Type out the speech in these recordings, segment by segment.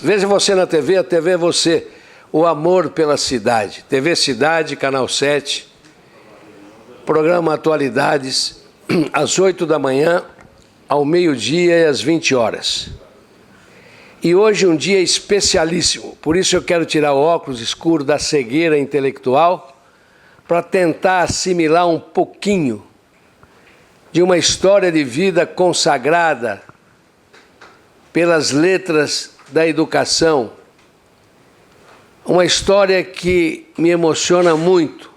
Veja você na TV, a TV é você. O amor pela cidade. TV Cidade, Canal 7. Programa Atualidades, às 8 da manhã, ao meio-dia e às 20 horas. E hoje um dia especialíssimo. Por isso eu quero tirar o óculos escuro da cegueira intelectual para tentar assimilar um pouquinho de uma história de vida consagrada pelas letras da educação. Uma história que me emociona muito.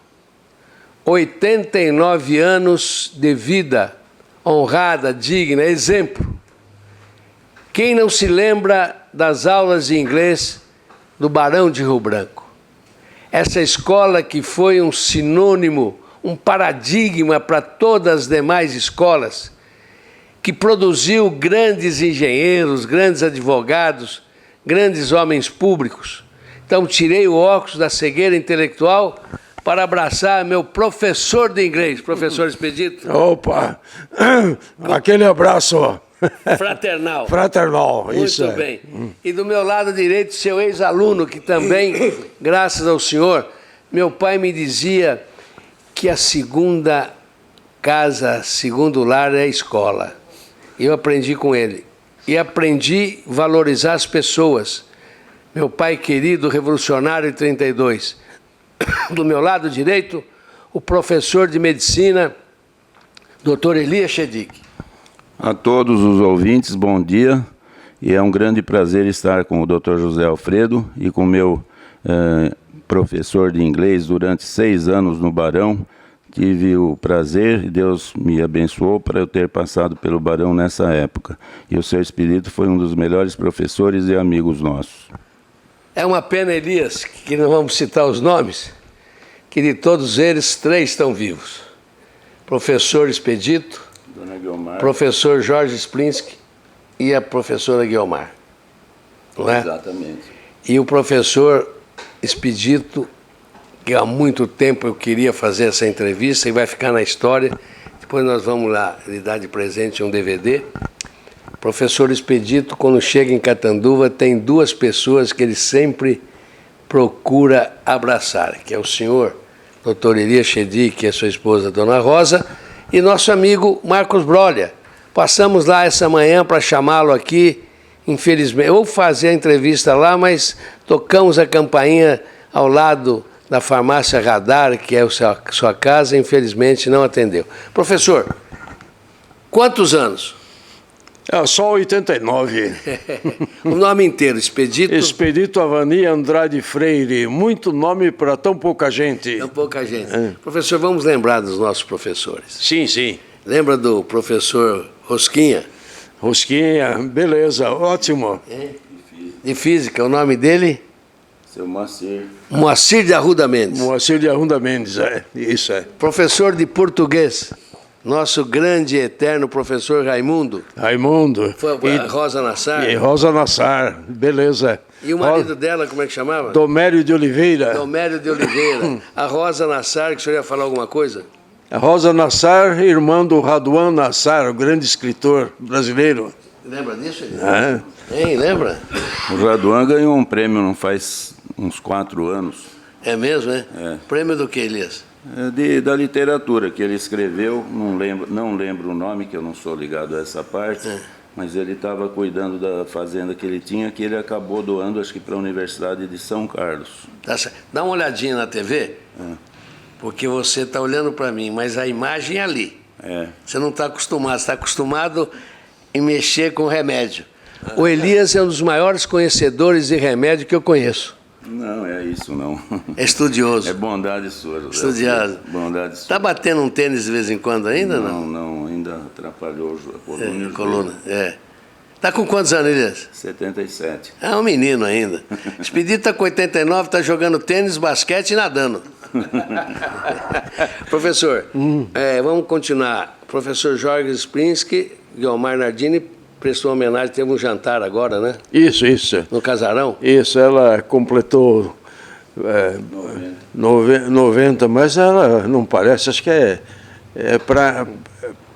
89 anos de vida honrada, digna, exemplo. Quem não se lembra das aulas de inglês do Barão de Rio Branco? Essa escola que foi um sinônimo, um paradigma para todas as demais escolas, que produziu grandes engenheiros, grandes advogados, grandes homens públicos. Então, tirei o óculos da cegueira intelectual para abraçar meu professor de inglês, professor Expedito. Opa! Aquele abraço fraternal. Fraternal, muito isso. Muito bem. E do meu lado direito, seu ex-aluno, que também, graças ao senhor, meu pai me dizia que a segunda casa, segundo lar é a escola. Eu aprendi com ele. E aprendi a valorizar as pessoas. Meu pai querido, revolucionário de 32. Do meu lado direito, o professor de medicina, Dr. Elias Chedig. A todos os ouvintes, bom dia. E é um grande prazer estar com o Dr. José Alfredo e com o meu professor de inglês durante 6 anos no Barão. Tive o prazer, e Deus me abençoou para eu ter passado pelo Barão nessa época. E o seu Expedito foi um dos melhores professores e amigos nossos. É uma pena, Elias, que não vamos citar os nomes, que de todos eles, 3 estão vivos. Professor Expedito, Dona Guiomar, professor Jorge Splinsky e a professora Guiomar. Não é? Exatamente. E o professor Expedito, que há muito tempo eu queria fazer essa entrevista e vai ficar na história, depois nós vamos lá lhe dar de presente um DVD. Professor Expedito, quando chega em Catanduva, tem 2 pessoas que ele sempre procura abraçar, que é o senhor Dr. Elias Chedig, que é sua esposa, Dona Rosa, e nosso amigo Marcos Brolha. Passamos lá essa manhã para chamá-lo aqui, infelizmente, ou fazer a entrevista lá, mas tocamos a campainha ao lado da farmácia Radar, que é a sua casa, infelizmente não atendeu. Professor, quantos anos? Só 89. O nome inteiro, Expedito? Expedito Avani Andrade Freire. Muito nome para tão pouca gente. Tão pouca gente. Professor, vamos lembrar dos nossos professores. Sim, sim. Lembra do professor Rosquinha? Rosquinha, beleza, ótimo. De física, o nome dele? Seu Moacir. Moacir de Arruda Mendes. Moacir de Arruda Mendes, isso é. Professor de português. Nosso grande e eterno professor Raimundo. Raimundo. Foi a Rosa Nassar. E Rosa Nassar, beleza. E o marido dela, como é que chamava? Domério de Oliveira. Domério de Oliveira. A Rosa Nassar, que o senhor ia falar alguma coisa? A Rosa Nassar, irmã do Raduan Nassar, o grande escritor brasileiro. Lembra disso? Hein, lembra? O Raduan ganhou um prêmio não faz uns 4 anos. É mesmo, é? É. Prêmio do que, Elias? Da literatura que ele escreveu, não lembro o nome, que eu não sou ligado a essa parte, mas ele estava cuidando da fazenda que ele tinha, que ele acabou doando, acho que para a Universidade de São Carlos. Tá certo. Dá uma olhadinha na TV, porque você está olhando para mim, mas a imagem é ali. Você não está acostumado, você está acostumado em mexer com remédio. O Elias é um dos maiores conhecedores de remédio que eu conheço. Não, é isso não. É estudioso. É bondade sua, José. Estudioso. Bondade sua. Está batendo um tênis de vez em quando ainda, não? Não, ainda atrapalhou a coluna. Coluna, Está com quantos anos, Elias? 77. É um menino ainda. Expedito está com 89, está jogando tênis, basquete e nadando. Professor, vamos continuar. Professor Jorge Sprinsky, Guiomar Nardini, prestou homenagem, teve um jantar agora, né? Isso. No Casarão? Isso, ela completou 90, mas ela não parece, acho que é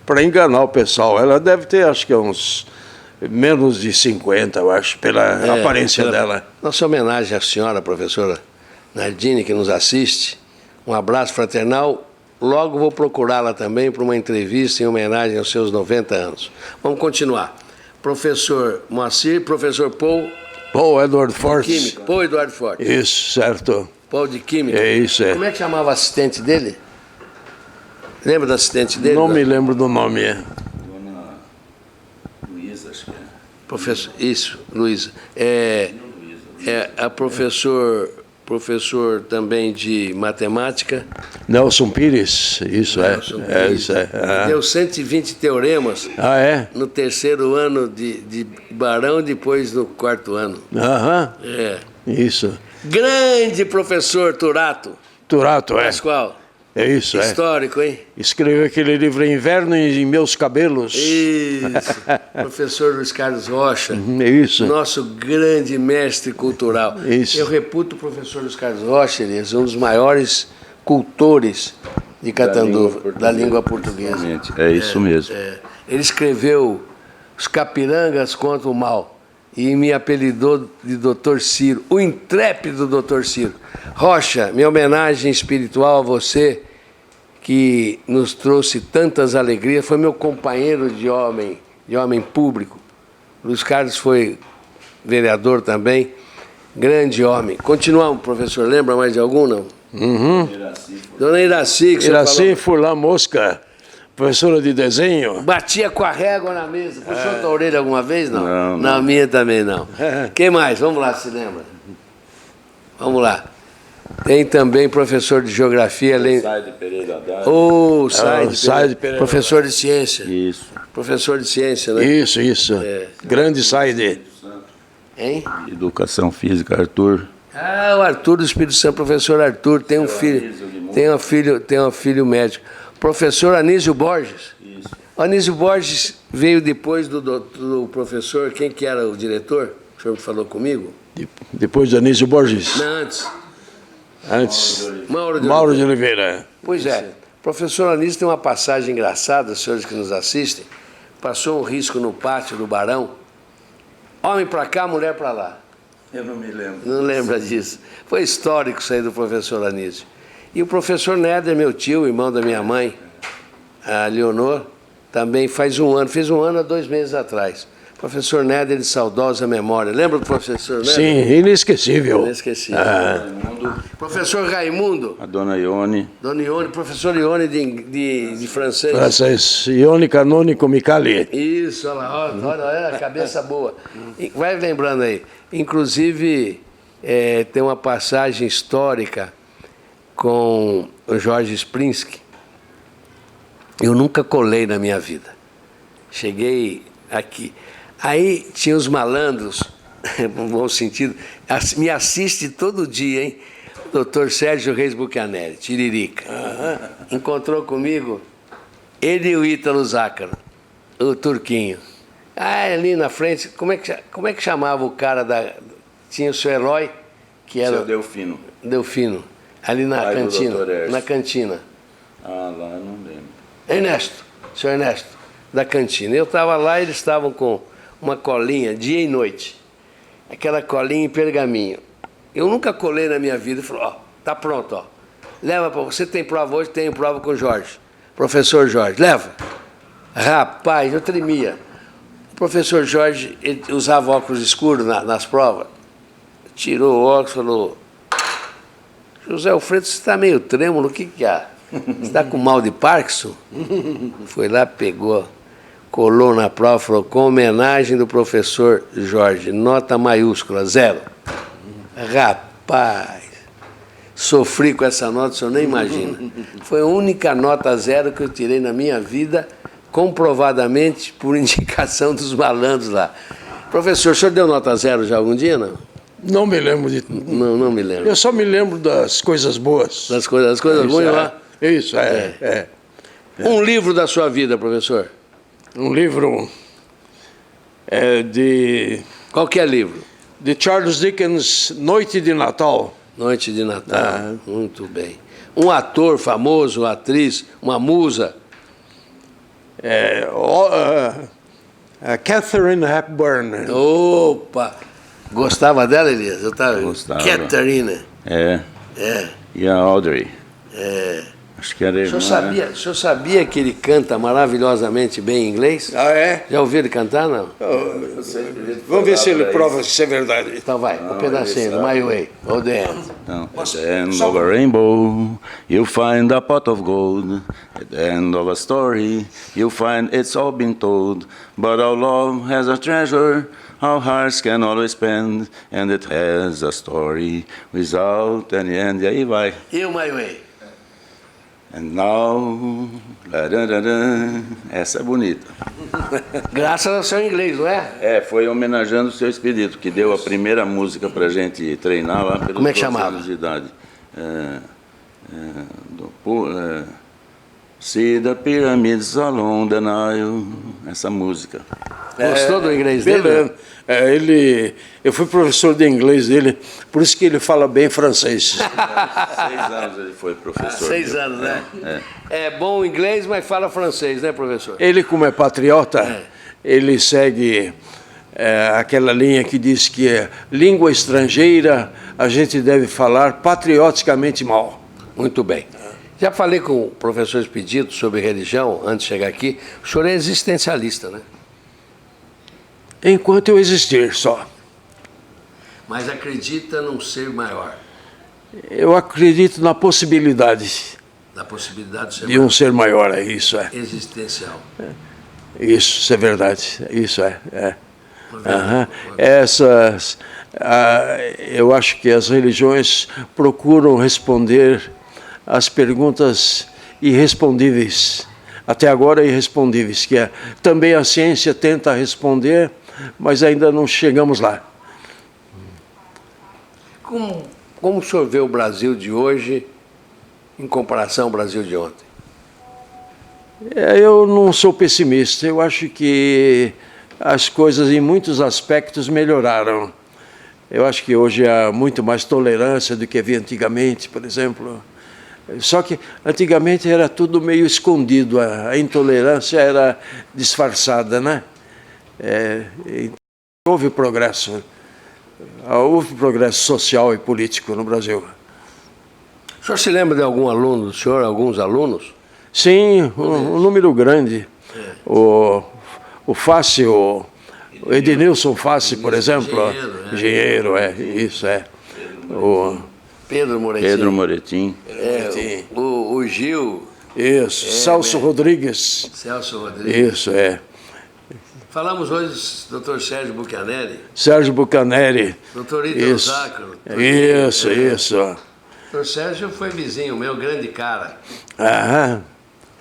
para enganar o pessoal. Ela deve ter, acho que uns Menos de 50, eu acho, pela aparência dela. Nossa homenagem à senhora, professora Nardini, que nos assiste. Um abraço fraternal. Logo vou procurá-la também para uma entrevista em homenagem aos seus 90 anos. Vamos continuar. Professor Moacir, professor Paul. Paul Edward Fortes. Química. Paul Eduardo Fortes. Isso, certo. Paul de Química. É isso, é. Como é que chamava o assistente dele? Lembra do assistente dele? Não me lembro do nome. Dona Luísa, acho que é. Professor, isso, Luísa. É a professor também de matemática. Nelson Pires, isso Nelson é. Pires. Isso é. Deu 120 teoremas Ah, é? no terceiro ano de Barão, depois no quarto ano. Aham, É. isso. Grande professor Turato Turato, é. Pascoal. É isso, é. Histórico, hein? Escreveu aquele livro Inverno em Meus Cabelos. Isso. Professor Luiz Carlos Rocha. É isso. Nosso grande mestre cultural. Isso. Eu reputo o professor Luiz Carlos Rocha, Elias, um dos maiores cultores de Catanduva, da língua portuguesa. Realmente, é isso mesmo. Ele escreveu Os Capirangas contra o Mal e me apelidou de Dr. Ciro, o intrépido Dr. Ciro. Rocha, minha homenagem espiritual a você, que nos trouxe tantas alegrias, foi meu companheiro de homem público. Luiz Carlos foi vereador também, grande homem. Continuamos, professor, lembra mais de algum, não? Uhum. Dona Iraci, que você Iraci falou, Furlan Mosca, professora de desenho. batia com a régua na mesa. Puxou tua orelha alguma vez, não? Não, Na não. minha também não. Quem mais? Vamos lá, se lembra. Vamos lá. Tem também professor de geografia, além... Sai de Pereira Haddad. Oh, Said Said Pereira. professor de ciência. Isso. Professor de ciência, né? Isso, isso. Grande Saide. Hein? Educação Física, Arthur. Ah, o Arthur do Espírito Santo, professor Arthur, tem um filho, tem um filho médico. Professor Anísio Borges. Isso. O Anísio Borges veio depois do professor, quem que era o diretor? O senhor falou comigo? Depois de Anísio Borges. Não, antes. Antes, Mauro de Mauro de Oliveira. Oliveira. Pois é. Professor Anísio tem uma passagem engraçada, senhores que nos assistem. Passou um risco no pátio do Barão. Homem para cá, mulher para lá. Eu não me lembro. Não lembra disso. Foi histórico isso aí do professor Anísio. E o professor Néder, meu tio, irmão da minha mãe, a Leonor, também fez um ano há 2 meses atrás. Professor Néder de saudosa memória. Lembra do professor Néder? Sim, inesquecível. Inesquecível. Raimundo, Professor Raimundo, a dona Ione. Dona Ione, professor Ione de francês. Francês, Ione Canônico Micali. Isso, olha lá, olha a cabeça boa. E vai lembrando aí. Inclusive, tem uma passagem histórica com o Jorge Sprinsky. Eu nunca colei na minha vida. Cheguei aqui. Aí tinha os malandros, no bom sentido, me assiste todo dia, hein? O doutor Sérgio Reis Buchaneri, Tiririca. Encontrou comigo ele e o Ítalo Zácaro, o Turquinho. Ah, ali na frente, como é que chamava o cara da... Tinha o seu herói, que era... Seu Delfino. Delfino, ali na Pai do cantina. Dr. Ercio. Na cantina. Ah, lá eu não lembro. Ernesto, seu Ernesto, da cantina. Eu estava lá e eles estavam com uma colinha, dia e noite. Aquela colinha em pergaminho. Eu nunca colei na minha vida. Falei, ó, tá pronto, ó. Leva para você. Tem prova hoje? Tenho prova com o Jorge. Professor Jorge, leva. Rapaz, eu tremia. O professor Jorge, ele usava óculos escuros nas provas. Tirou o óculos e falou, José Alfredo, você está meio trêmulo, o que que há? Você está com mal de Parkinson? Foi lá, pegou, colou na prova, falou, com homenagem do professor Jorge, nota maiúscula, 0. Rapaz, sofri com essa nota, o senhor nem imagina. Foi a única nota 0 que eu tirei na minha vida, comprovadamente por indicação dos malandros lá. Professor, o senhor deu nota 0 já algum dia, não? Não me lembro de... Não me lembro. Eu só me lembro das coisas boas. Das coisas ruins lá? Isso, é. Um livro da sua vida, professor? Um livro de Qualquer livro. Charles Dickens, Noite de Natal. Noite de Natal. Muito bem. Um ator famoso, atriz, uma musa. Catherine Hepburn. Opa! Gostava dela, Elias? Eu tava... Gostava. Catarina. É. É. E a Audrey. É. Acho que era O senhor irmã, sabia, né? o senhor sabia que ele canta maravilhosamente bem inglês? Ah, é? Já ouviu ele cantar, não? Vamos ver se ele prova que isso é verdade. Então vai, um pedacinho do My Way, ou The End. Não. At the end of a rainbow, you'll find a pot of gold. At the end of a story, you'll find it's all been told. But our love has a treasure our hearts can always spend. And it has a story without any end. E aí vai. E o My Way? And now... Essa é bonita. Graças ao seu inglês, não é? É, foi homenageando o seu Expedito, que deu a primeira música pra gente treinar lá pelos Como é que 12 chamava? anos de idade. See the pyramids along the Nile. Essa música. Gostou do inglês dele? Beleza. Eu fui professor de inglês dele, por isso que ele fala bem francês. 6 anos ele foi professor. 6 anos, né? É bom o inglês, mas fala francês, né, professor? Ele, como é patriota, ele segue aquela linha que diz que língua estrangeira a gente deve falar patrioticamente mal. Muito bem. Já falei com o professor Expedito sobre religião, antes de chegar aqui. O senhor é existencialista, né? Enquanto eu existir só. Mas acredita num ser maior, Eu acredito na possibilidade na possibilidade de ser de um ser maior, isso é. existencial. Isso é verdade, isso é. Aham. Eu acho que as religiões procuram responder às perguntas irrespondíveis, até agora irrespondíveis, que também a ciência tenta responder, mas ainda não chegamos lá. Como o senhor vê o Brasil de hoje em comparação ao Brasil de ontem? Eu não sou pessimista, eu acho que as coisas em muitos aspectos melhoraram. Eu acho que hoje há muito mais tolerância do que havia antigamente, por exemplo. Só que antigamente era tudo meio escondido, a intolerância era disfarçada, né? Houve progresso social e político no Brasil. O senhor se lembra de algum aluno do senhor, alguns alunos? Sim, um número grande. O Fácil, o Edenilson Fácil, por exemplo. Engenheiro, isso é. Pedro Moretti. Pedro Moretti. O Gil. Isso, Celso Rodrigues. Celso Rodrigues. Isso, é. Falamos hoje do Dr. Sérgio Bucanelli. Sérgio Bucanelli. Dr. Ítalo Sacro. Isso. O Dr. Sérgio foi vizinho meu, grande cara. Aham.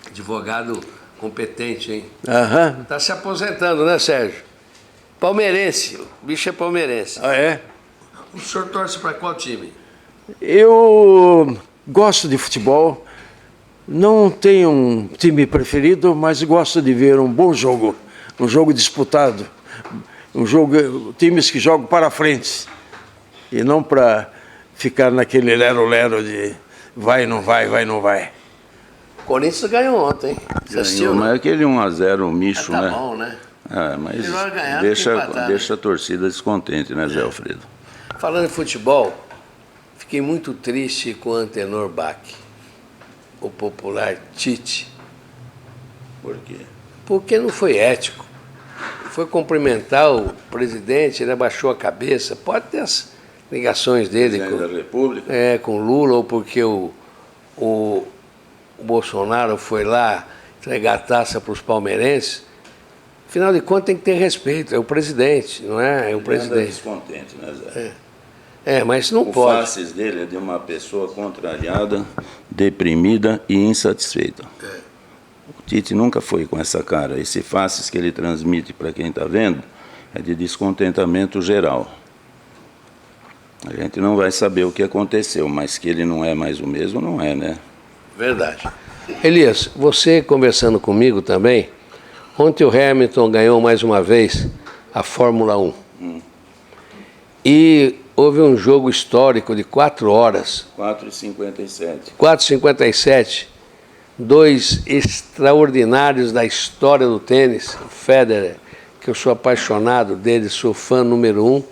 Advogado competente, hein? Aham. Está se aposentando, né, Sérgio? Palmeirense. O bicho é palmeirense. Ah, é? O senhor torce para qual time? Eu gosto de futebol. Não tenho um time preferido, mas gosto de ver um bom jogo. Um jogo disputado, times que jogam para frente e não para ficar naquele lero-lero de vai, não vai, vai, não vai. O Corinthians ganhou ontem. Você assistiu, Mas né? aquele 1-0 misto, Tá né? bom, né? Mas Melhor ganhar do que empatar, deixa a torcida descontente, né, Zé Alfredo? Falando em futebol, fiquei muito triste com o Antenor Bach, o popular Tite. Por quê? Porque não foi ético. Foi cumprimentar o presidente, ele abaixou a cabeça. Pode ter as ligações dele Da República? com Lula, ou porque o Bolsonaro foi lá entregar a taça para os palmeirenses. Afinal de contas, tem que ter respeito. É o presidente, não é? É o Ele anda descontente. descontente, né, Zé? Mas não O pode. faces dele é de uma pessoa contrariada, deprimida e insatisfeita. O Tite nunca foi com essa cara. Esse faces que ele transmite para quem está vendo é de descontentamento geral. A gente não vai saber o que aconteceu, mas que ele não é mais o mesmo, não é, né? Verdade. Elias, você conversando comigo também, ontem o Hamilton ganhou mais uma vez a Fórmula 1. E houve um jogo histórico de 4 horas. 4h57. 4h57. 2 extraordinários da história do tênis, o Federer, que eu sou apaixonado dele, sou fã número 1,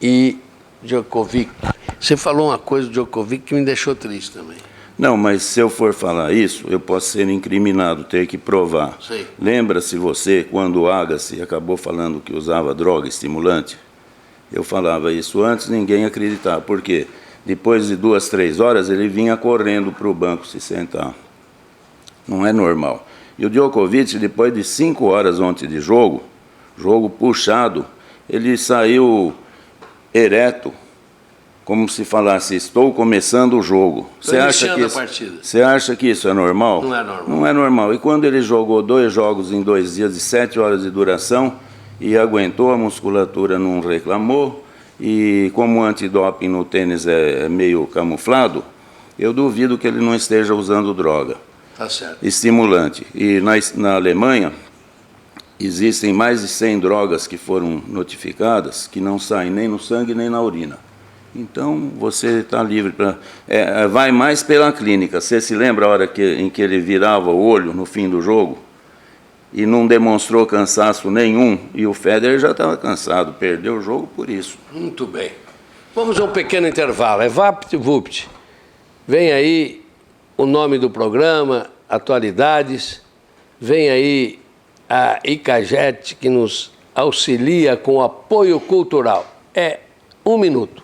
e Djokovic. Você falou uma coisa do Djokovic que me deixou triste também. Não, mas se eu for falar isso, eu posso ser incriminado, ter que provar. Sim. Lembra-se você, quando o Agassi acabou falando que usava droga estimulante? Eu falava isso antes, ninguém acreditava. Por quê? Depois de 2, 3 horas, ele vinha correndo para o banco se sentar. Não é normal. E o Djokovic, depois de 5 horas ontem de jogo puxado, ele saiu ereto, como se falasse, estou começando o jogo. Você acha que isso é normal? Não é normal. Não é normal. E quando ele jogou 2 jogos em 2 dias de 7 horas de duração e aguentou, a musculatura não reclamou, e como o antidoping no tênis é meio camuflado, eu duvido que ele não esteja usando droga. Tá certo. Estimulante. E na Alemanha existem mais de 100 drogas que foram notificadas que não saem nem no sangue nem na urina. Então você está livre para... vai mais pela clínica. Você se lembra a hora em que ele virava o olho no fim do jogo e não demonstrou cansaço nenhum, e o Federer já estava cansado, perdeu o jogo por isso. Muito bem. Vamos a um pequeno intervalo. É VaptVupt. Vem aí o nome do programa, atualidades. Vem aí a Icajet, que nos auxilia com apoio cultural. É 1 minuto.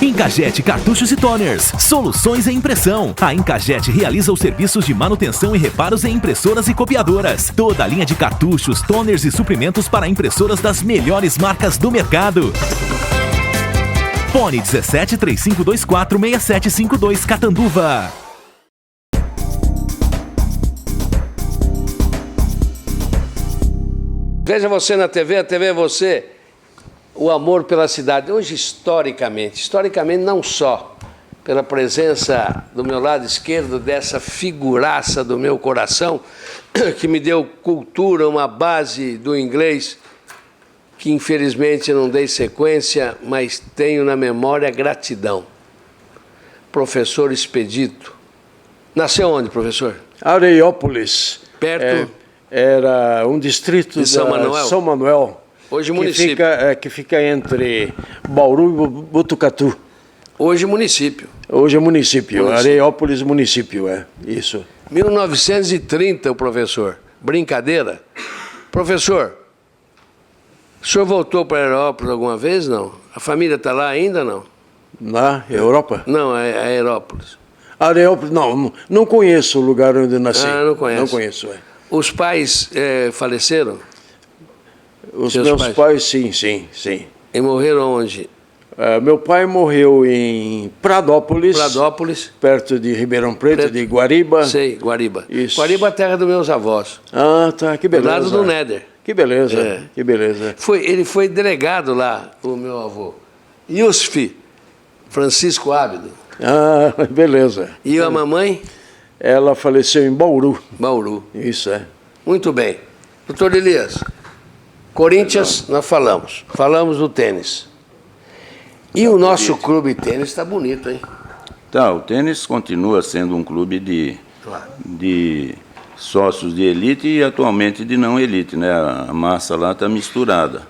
Icajet Cartuchos e Toners, soluções em impressão. A Icajet realiza os serviços de manutenção e reparos em impressoras e copiadoras. Toda a linha de cartuchos, toners e suprimentos para impressoras das melhores marcas do mercado. Fone 17 3524 6752 Catanduva. Veja você na TV, a TV é você. O amor pela cidade. Hoje, historicamente não só pela presença do meu lado esquerdo dessa figuraça do meu coração, que me deu cultura, uma base do inglês, que infelizmente não dei sequência, mas tenho na memória gratidão. Professor Expedito. Nasceu onde, professor? Areiópolis. Perto? Era um distrito de São Manuel. Hoje município. Que fica entre Bauru e Botucatu. Hoje município. Hoje é município. Areiópolis município, isso. 1930, o professor. Brincadeira. Professor, o senhor voltou para Areiópolis alguma vez, não? A família está lá ainda, não? Na Europa? Não, é Areiópolis. Areiópolis, não conheço o lugar onde nasci. Ah, não conheço. Não conheço, Os pais faleceram? Os meus pais, sim. E morreram onde? Meu pai morreu em Pradópolis, perto de Ribeirão Preto, de Guariba. Sei, Guariba. Isso. Guariba é a terra dos meus avós. Ah, tá, que beleza. Do lado do Néder. Que beleza, que beleza. Ele foi delegado lá, o meu avô. Yusuf Francisco Ábido. Ah, beleza. E a mamãe? Ela faleceu em Bauru. Bauru. Isso, Muito bem. Doutor Elias, Corinthians, nós falamos do tênis. E o nosso clube de tênis está bonito, hein? Tá, o tênis continua sendo um clube de sócios de elite e atualmente de não elite, né? A massa lá está misturada.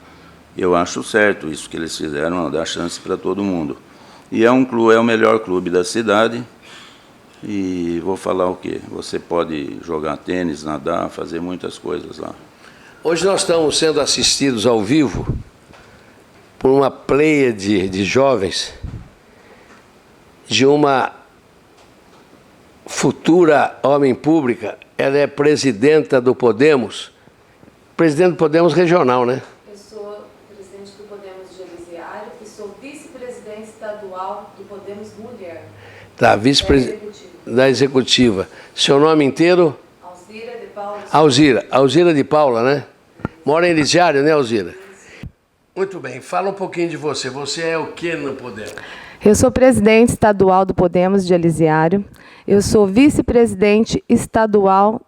Eu acho certo isso que eles fizeram, dar chance para todo mundo. E é o melhor clube da cidade. E vou falar o quê? Você pode jogar tênis, nadar, fazer muitas coisas lá. Hoje nós estamos sendo assistidos ao vivo por uma pleiade de jovens de uma futura homem pública. Ela é presidenta do Podemos, presidente do Podemos regional, né? Eu sou presidente do Podemos de Elisiário e sou vice-presidente estadual do Podemos Mulher. Tá, vice-presidente da executiva. Seu nome inteiro? Alzira de Paula. Alzira de Paula, né? Mora em Elisiário, né, Alzira? Muito bem, fala um pouquinho de você. Você é o que no Podemos? Eu sou presidente estadual do Podemos de Elisiário. Eu sou vice-presidente estadual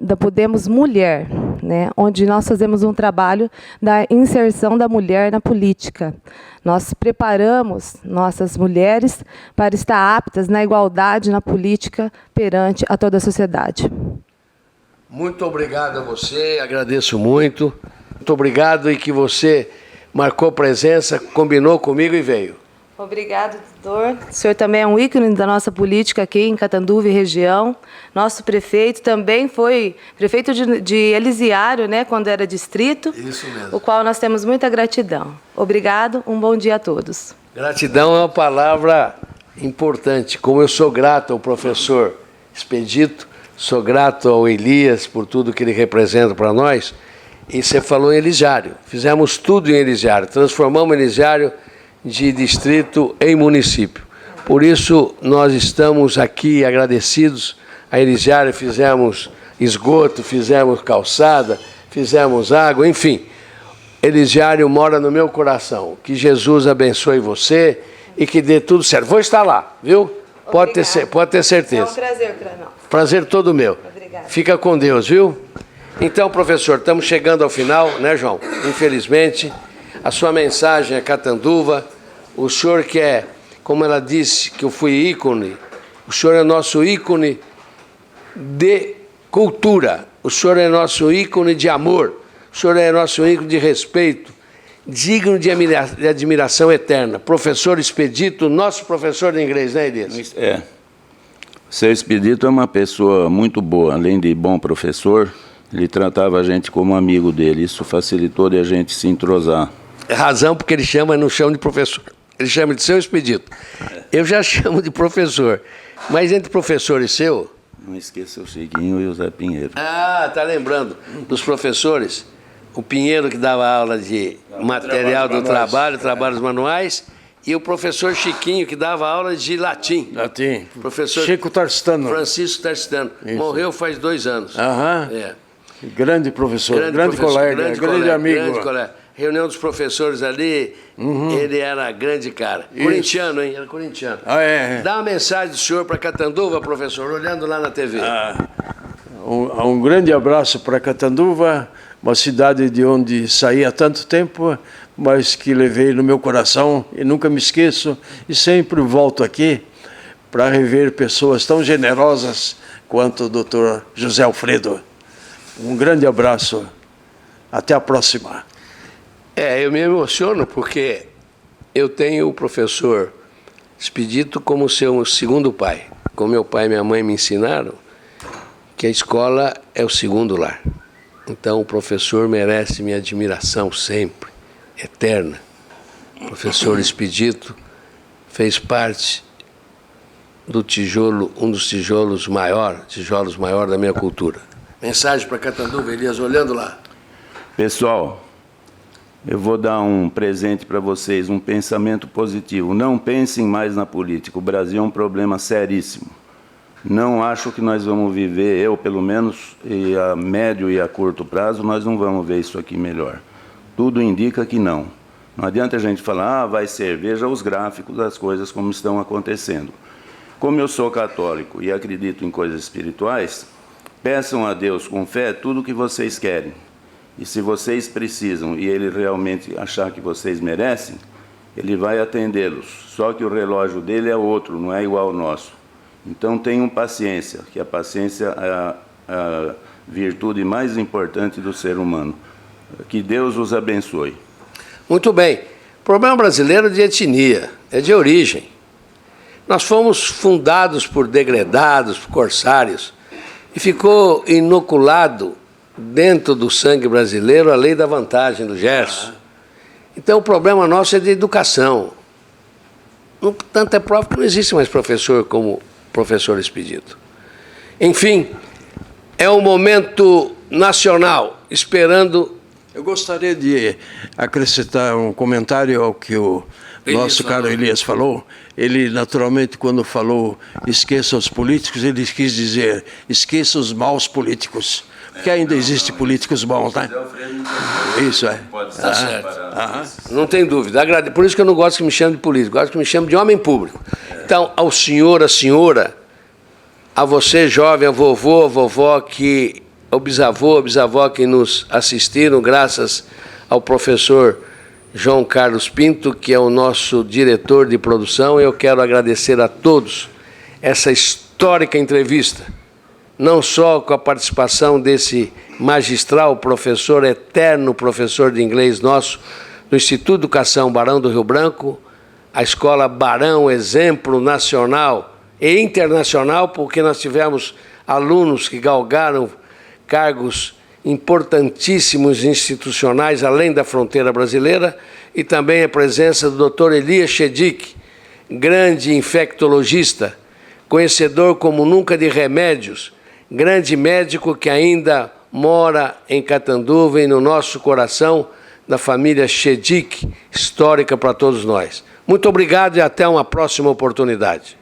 da Podemos Mulher, né, onde nós fazemos um trabalho da inserção da mulher na política. Nós preparamos nossas mulheres para estar aptas na igualdade na política perante a toda a sociedade. Muito obrigado a você, agradeço muito. Muito obrigado e que você marcou presença, combinou comigo e veio. Obrigado, doutor. O senhor também é um ícone da nossa política aqui em Catanduva e região. Nosso prefeito também foi prefeito de Elisiário, né, quando era distrito. Isso mesmo. O qual nós temos muita gratidão. Obrigado, um bom dia a todos. Gratidão é uma palavra importante. Como eu sou grato ao professor Expedito, sou grato ao Elias por tudo que ele representa para nós. E você falou em Elisiário. Fizemos tudo em Elisiário. Transformamos Elisiário de distrito em município. Por isso, nós estamos aqui agradecidos a Elisiário, fizemos esgoto, fizemos calçada, fizemos água, enfim. Elisiário mora no meu coração. Que Jesus abençoe você e que dê tudo certo. Vou estar lá, viu? Pode ter certeza. É um prazer para nós. Prazer todo meu. Obrigada. Fica com Deus, viu? Então, professor, estamos chegando ao final, né, João? Infelizmente, a sua mensagem é Catanduva. O senhor que é, como ela disse, que eu fui ícone, o senhor é nosso ícone de cultura, o senhor é nosso ícone de amor, o senhor é nosso ícone de respeito, digno de admiração eterna. Professor Expedito, nosso professor de inglês, né, Elias? É. Seu Expedito é uma pessoa muito boa, além de bom professor, ele tratava a gente como amigo dele, isso facilitou de a gente se entrosar. É razão porque ele não chama de professor, ele chama de seu Expedito. Eu já chamo de professor, mas entre professor e seu... Não esqueça o Chiquinho e o Zé Pinheiro. Ah, tá lembrando dos professores? O Pinheiro que dava aula de material do trabalho, trabalhos manuais, e o professor Chiquinho que dava aula de latim. Latim. Professor Chico Tarstano. Francisco Tarstano. Morreu faz 2 anos. Aham. É. Grande professor, grande colega, grande amigo. Grande colega. Reunião dos professores ali, ele era grande cara. Isso. Corintiano, hein? Era corintiano. Ah, é. Dá uma mensagem do senhor para Catanduva, professor, olhando lá na TV. Um grande abraço para Catanduva, uma cidade de onde saí há tanto tempo, mas que levei no meu coração e nunca me esqueço. E sempre volto aqui para rever pessoas tão generosas quanto o Dr. José Alfredo. Um grande abraço. Até a próxima. Eu me emociono porque eu tenho o professor Expedito como seu segundo pai. Como meu pai e minha mãe me ensinaram que a escola é o segundo lar. Então o professor merece minha admiração sempre, eterna. O professor Expedito fez parte do tijolo, um dos tijolos maior da minha cultura. Mensagem para Catanduva, Elias, olhando lá. Pessoal, eu vou dar um presente para vocês, um pensamento positivo. Não pensem mais na política. O Brasil é um problema seríssimo. Não acho que nós vamos viver, eu pelo menos, e a médio e a curto prazo, nós não vamos ver isso aqui melhor. Tudo indica que não. Não adianta a gente falar, vai ser, veja os gráficos das coisas como estão acontecendo. Como eu sou católico e acredito em coisas espirituais, peçam a Deus com fé tudo o que vocês querem. E se vocês precisam e Ele realmente achar que vocês merecem, Ele vai atendê-los. Só que o relógio dele é outro, não é igual ao nosso. Então tenham paciência, que a paciência é a virtude mais importante do ser humano. Que Deus os abençoe. Muito bem. O problema brasileiro é de etnia, é de origem. Nós fomos fundados por degredados, por corsários, e ficou inoculado dentro do sangue brasileiro a lei da vantagem do Gerson. Então o problema nosso é de educação. Tanto é prova que não existe mais professor como professor Expedito. Enfim, é um momento nacional, esperando... Eu gostaria de acrescentar um comentário ao que o nosso caro Elias falou. Ele, naturalmente, quando falou esqueça os políticos, ele quis dizer esqueça os maus políticos. Porque ainda existem políticos bons, né? Isso é. Tá certo. Não tem dúvida. Por isso que eu não gosto que me chame de político, gosto que me chame de homem público. Então, ao senhor, a senhora, a você, jovem, a vovô, a vovó, que ao bisavô, à bisavó que nos assistiram, graças ao professor João Carlos Pinto, que é o nosso diretor de produção. Eu quero agradecer a todos essa histórica entrevista, não só com a participação desse magistral professor, eterno professor de inglês nosso, do Instituto de Educação Barão do Rio Branco, a Escola Barão, exemplo nacional e internacional, porque nós tivemos alunos que galgaram cargos importantíssimos institucionais além da fronteira brasileira, e também a presença do Dr. Elias Chedick, grande infectologista, conhecedor como nunca de remédios, grande médico que ainda mora em Catanduva e no nosso coração, da família Chedick, histórica para todos nós. Muito obrigado e até uma próxima oportunidade.